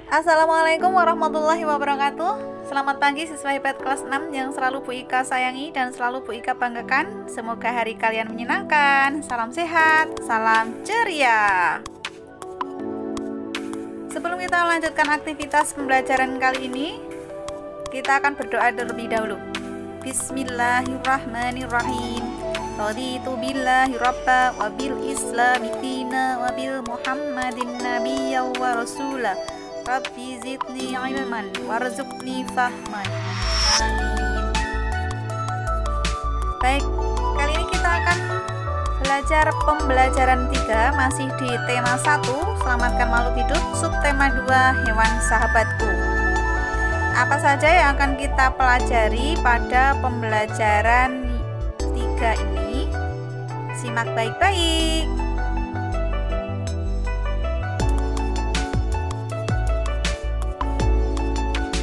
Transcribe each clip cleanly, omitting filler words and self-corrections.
Assalamualaikum warahmatullahi wabarakatuh. Selamat pagi siswa hebat kelas 6 yang selalu Bu Ika sayangi dan selalu Bu Ika banggakan. Semoga hari kalian menyenangkan. Salam sehat, salam ceria. Sebelum kita melanjutkan aktivitas pembelajaran kali ini, kita akan berdoa terlebih dahulu. Bismillahirrahmanirrahim. Raditu billahi rabba wa bil islami dina wa bil muhammadin nabiyya wa rasulah. Rabbi zidni ilman warzuqni fahman. Amin. Baik, kali ini kita akan belajar pembelajaran 3 masih di tema 1 selamatkan makhluk hidup, subtema 2 hewan sahabatku. Apa saja yang akan kita pelajari pada pembelajaran 3 ini? Simak baik-baik.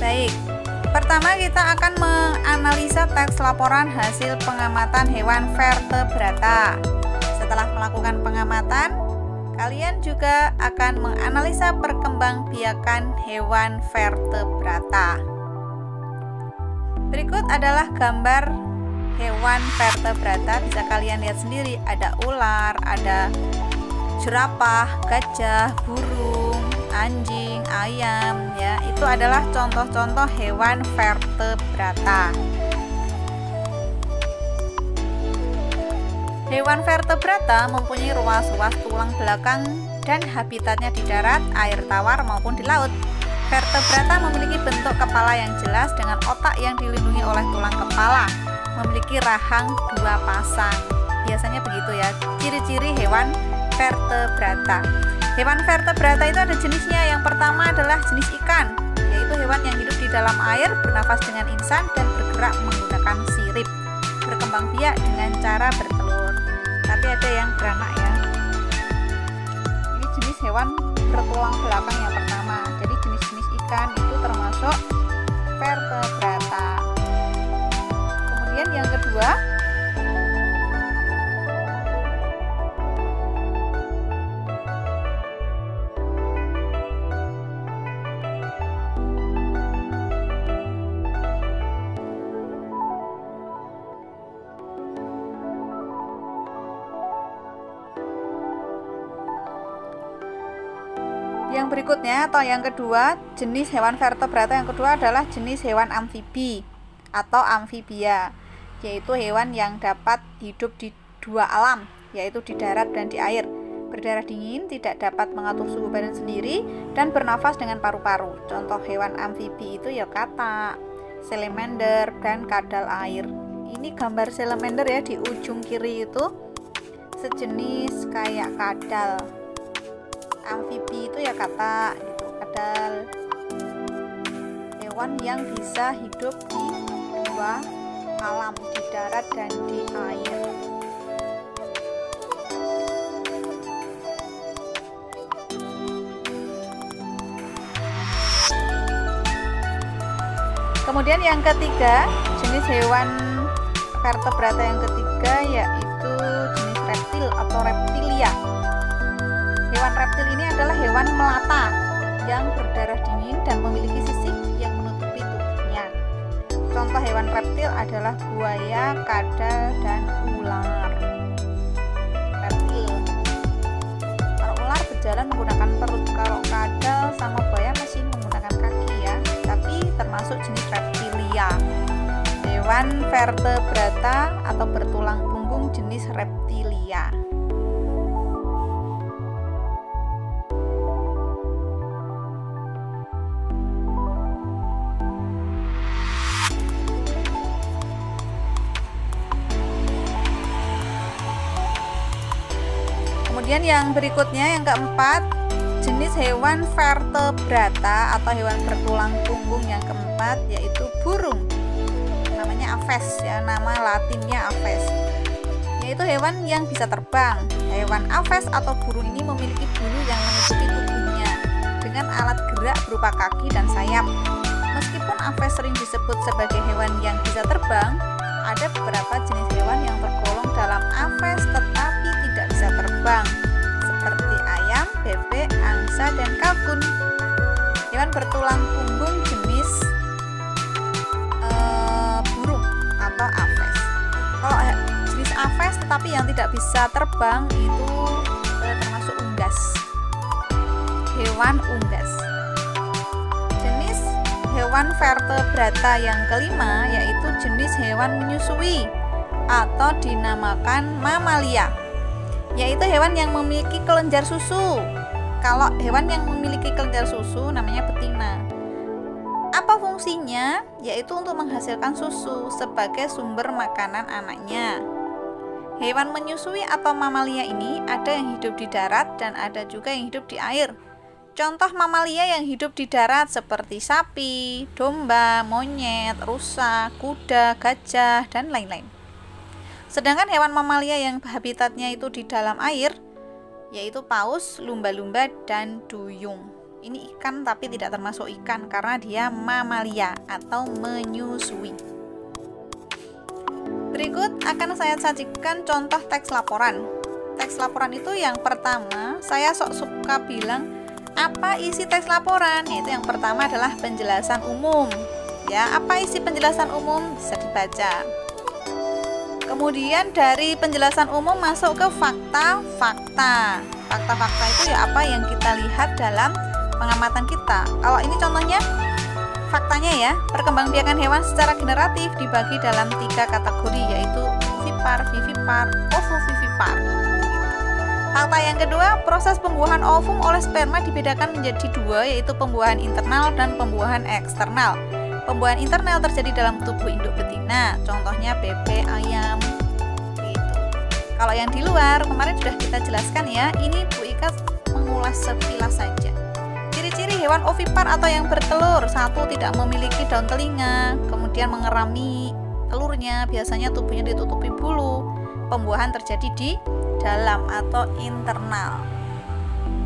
Baik, pertama kita akan menganalisa teks laporan hasil pengamatan hewan vertebrata. Setelah melakukan pengamatan, kalian juga akan menganalisa perkembangbiakan hewan vertebrata. Berikut adalah gambar hewan vertebrata, bisa kalian lihat sendiri. Ada ular, ada jerapah, gajah, burung, anjing, ayam, ya, itu adalah contoh-contoh hewan vertebrata. Hewan vertebrata mempunyai ruas-ruas tulang belakang dan habitatnya di darat, air tawar maupun di laut. Vertebrata memiliki bentuk kepala yang jelas dengan otak yang dilindungi oleh tulang kepala, memiliki rahang 2 pasang. Biasanya begitu ya, ciri-ciri hewan vertebrata. Hewan vertebrata itu ada jenisnya. Yang pertama adalah jenis ikan, yaitu hewan yang hidup di dalam air, bernafas dengan insan dan bergerak menggunakan sirip, berkembang biak dengan cara bertelur. Tapi ada yang beranak ya. Ini jenis hewan bertulang belakang yang pertama. Jadi jenis-jenis ikan itu termasuk vertebrata. Kemudian yang kedua, yang berikutnya atau yang kedua, jenis hewan vertebrata yang kedua adalah jenis hewan amfibi atau amfibia, yaitu hewan yang dapat hidup di 2 alam, yaitu di darat dan di air. Berdarah dingin, tidak dapat mengatur suhu badan sendiri, dan bernafas dengan paru-paru. Contoh hewan amfibi itu ya katak, salamander, dan kadal air. Ini gambar salamander ya, di ujung kiri itu sejenis kayak kadal. Amfibi itu ya katak gitu, kadal. Hewan yang bisa hidup di 2 alam, di darat dan di air. Kemudian yang ketiga, jenis hewan vertebrata yang ketiga yaitu jenis reptil atau reptilia. Hewan reptil ini adalah hewan melata yang berdarah dingin dan memiliki sisik yang menutupi tubuhnya. Contoh hewan reptil adalah buaya, kadal, dan ular. Reptil. Kalau ular berjalan menggunakan perut, kalau kadal sama buaya masih menggunakan kaki ya, tapi termasuk jenis reptilia. Hewan vertebrata atau bertulang punggung jenis reptilia. Kemudian yang berikutnya, yang keempat, jenis hewan vertebrata atau hewan bertulang punggung yang keempat yaitu burung. Namanya aves ya, nama latinnya aves. Yaitu hewan yang bisa terbang. Hewan aves atau burung ini memiliki bulu yang menutupi tubuhnya dengan alat gerak berupa kaki dan sayap. Meskipun aves sering disebut sebagai hewan yang bisa terbang, ada beberapa jenis hewan yang tergolong dalam aves tetapi tidak bisa terbang, seperti ayam, bebek, angsa, dan kalkun. Hewan bertulang punggung jenis burung atau aves. Kalau jenis aves tetapi yang tidak bisa terbang itu termasuk unggas. Hewan unggas. Jenis hewan vertebrata yang kelima yaitu jenis hewan menyusui atau dinamakan mamalia, yaitu hewan yang memiliki kelenjar susu. Kalau hewan yang memiliki kelenjar susu namanya betina. Apa fungsinya? Yaitu untuk menghasilkan susu sebagai sumber makanan anaknya. Hewan menyusui atau mamalia ini ada yang hidup di darat dan ada juga yang hidup di air. Contoh mamalia yang hidup di darat seperti sapi, domba, monyet, rusa, kuda, gajah, dan lain-lain. Sedangkan hewan mamalia yang habitatnya itu di dalam air yaitu paus, lumba-lumba, dan duyung. Ini ikan tapi tidak termasuk ikan karena dia mamalia atau menyusui. Berikut akan saya sajikan contoh teks laporan. Teks laporan itu yang pertama, saya suka bilang apa isi teks laporan, yaitu yang pertama adalah penjelasan umum. Ya, apa isi penjelasan umum bisa dibaca. Kemudian dari penjelasan umum masuk ke fakta-fakta. Fakta-fakta itu ya apa yang kita lihat dalam pengamatan kita. Kalau ini contohnya faktanya ya, perkembangbiakan hewan secara generatif dibagi dalam 3 kategori yaitu ovipar, vivipar, ovovivipar. Fakta yang kedua, proses pembuahan ovum oleh sperma dibedakan menjadi 2 yaitu pembuahan internal dan pembuahan eksternal. Pembuahan internal terjadi dalam tubuh induk betina, contohnya bebek, ayam, gitu. Kalau yang di luar, kemarin sudah kita jelaskan ya, ini Bu Ika mengulas sekilas saja. Ciri-ciri hewan ovipar atau yang bertelur, 1. Tidak memiliki daun telinga, kemudian mengerami telurnya, biasanya tubuhnya ditutupi bulu. Pembuahan terjadi di dalam atau internal.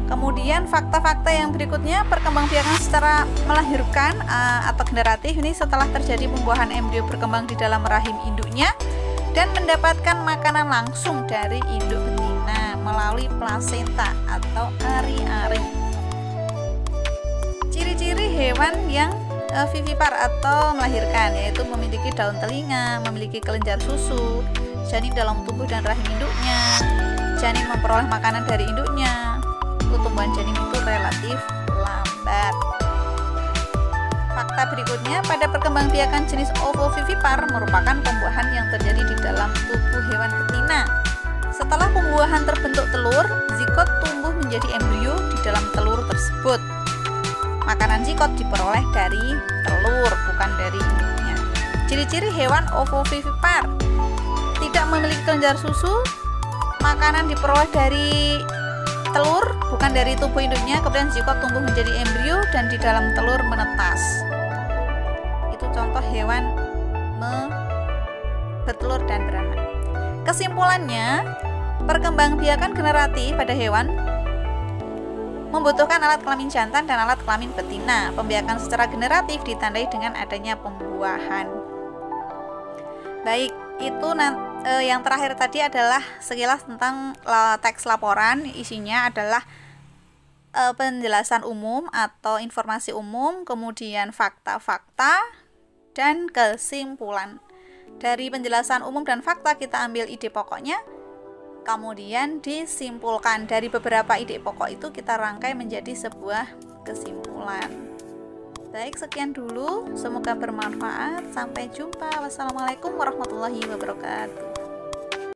Kemudian fakta-fakta yang berikutnya, perkembangbiakan secara melahirkan atau generatif ini setelah terjadi pembuahan embrio berkembang di dalam rahim induknya dan mendapatkan makanan langsung dari induk betina melalui plasenta atau ari-ari. Ciri-ciri hewan yang vivipar atau melahirkan yaitu memiliki daun telinga, memiliki kelenjar susu, janin dalam tubuh dan rahim induknya, janin memperoleh makanan dari induknya. Pertumbuhan janin itu relatif lambat. Fakta berikutnya, pada perkembangbiakan jenis ovovivipar merupakan pembuahan yang terjadi di dalam tubuh hewan betina. Setelah pembuahan terbentuk telur, zigot tumbuh menjadi embrio di dalam telur tersebut. Makanan zigot diperoleh dari telur, bukan dari induknya. Ciri-ciri hewan ovovivipar: tidak memiliki kelenjar susu, makanan diperoleh dari telur, bukan dari tubuh induknya, kemudian zigot tumbuh menjadi embrio dan di dalam telur menetas. Itu contoh hewan bertelur dan beranak. Kesimpulannya, perkembangbiakan generatif pada hewan membutuhkan alat kelamin jantan dan alat kelamin betina. Pembiakan secara generatif ditandai dengan adanya pembuahan. Baik, itu yang terakhir tadi adalah sekilas tentang teks laporan. Isinya adalah penjelasan umum atau informasi umum, kemudian fakta-fakta dan kesimpulan. Dari penjelasan umum dan fakta kita ambil ide pokoknya, kemudian disimpulkan. Dari beberapa ide pokok itu kita rangkai menjadi sebuah kesimpulan. Baik, sekian dulu. Semoga bermanfaat. Sampai jumpa. Wassalamualaikum warahmatullahi wabarakatuh.